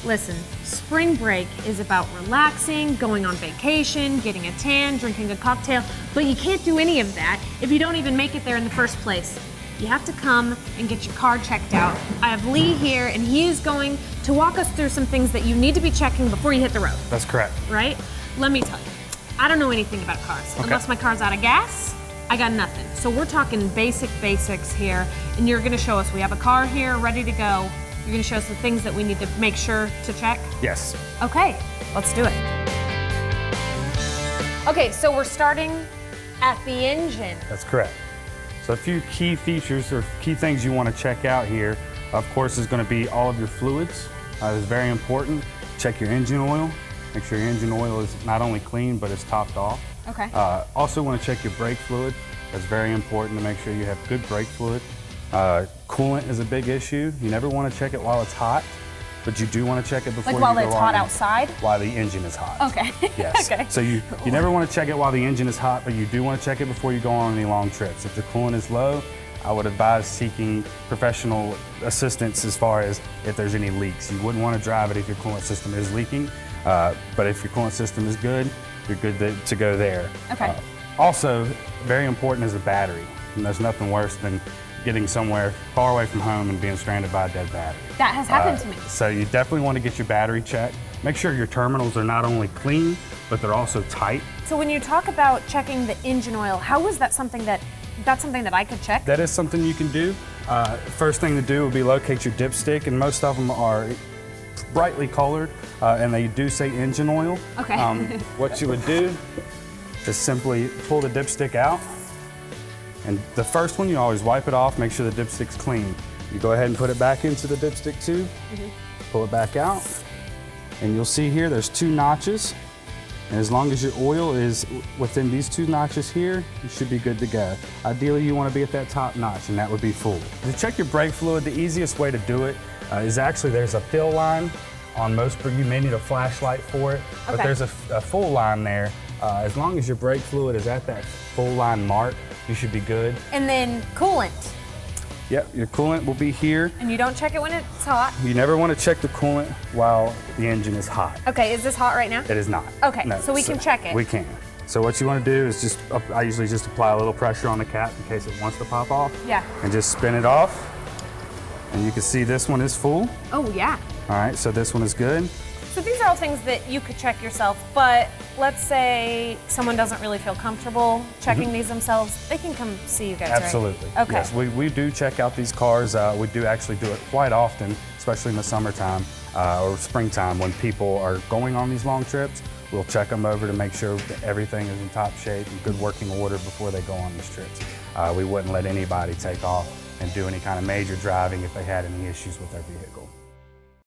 Listen, spring break is about relaxing, going on vacation, getting a tan, drinking a cocktail, but you can't do any of that if you don't even make it there in the first place. You have to come and get your car checked out. I have Lee here, and he is going to walk us through some things that you need to be checking before you hit the road. That's correct. Right? Let me tell you, I don't know anything about cars. Okay. Unless my car's out of gas, I got nothing. So we're talking basics here, and you're gonna show us, we have a car here ready to go. You're gonna show us the things that we need to make sure to check? Yes. Okay, let's do it. Okay, so we're starting at the engine. That's correct. So a few key features or key things you want to check out here, of course, is going to be all of your fluids. It's very important. Check your engine oil. Make sure your engine oil is not only clean, but it's topped off. Okay. Also want to check your brake fluid. That's very important to make sure you have good brake fluid. Coolant is a big issue. You never want to check it while it's hot, but you do want to check it before you go on. Like while it's hot outside? While the engine is hot. Okay. Yes. Okay. So you never want to check it while the engine is hot, but you do want to check it before you go on any long trips. If the coolant is low, I would advise seeking professional assistance as far as if there's any leaks. You wouldn't want to drive it if your coolant system is leaking, but if your coolant system is good, you're good to go there. Okay. Also, very important is the battery. And there's nothing worse than getting somewhere far away from home and being stranded by a dead battery. That has happened to me. So you definitely want to get your battery checked. Make sure your terminals are not only clean, but they're also tight. So when you talk about checking the engine oil, how is that something that I could check? That is something you can do. First thing to do would be locate your dipstick, and most of them are brightly colored, and they do say engine oil. Okay. What you would do is simply pull the dipstick out. And the first one, you always wipe it off, make sure the dipstick's clean. You go ahead and put it back into the dipstick tube, pull it back out, and you'll see here there's 2 notches. And as long as your oil is within these 2 notches here, you should be good to go. Ideally, you want to be at that top notch, and that would be full. To check your brake fluid, the easiest way to do it is actually there's a fill line on most, you may need a flashlight for it, but there's a full line there. As long as your brake fluid is at that full line mark, you should be good. And then coolant. Yep, your coolant will be here. And you don't check it when it's hot? You never want to check the coolant while the engine is hot. Okay, is this hot right now? It is not. Okay, no, so we can check it. We can. So what you want to do is I usually just apply a little pressure on the cap in case it wants to pop off. Yeah. And just spin it off. And you can see this one is full. Oh, yeah. All right, so this one is good. So these are all things that you could check yourself, but let's say someone doesn't really feel comfortable checking these themselves, they can come see you guys, Absolutely. Right? Okay. Yes, we do check out these cars. We do actually do it quite often, especially in the summertime or springtime when people are going on these long trips. We'll check them over to make sure that everything is in top shape and good working order before they go on these trips. We wouldn't let anybody take off and do any kind of major driving if they had any issues with their vehicle.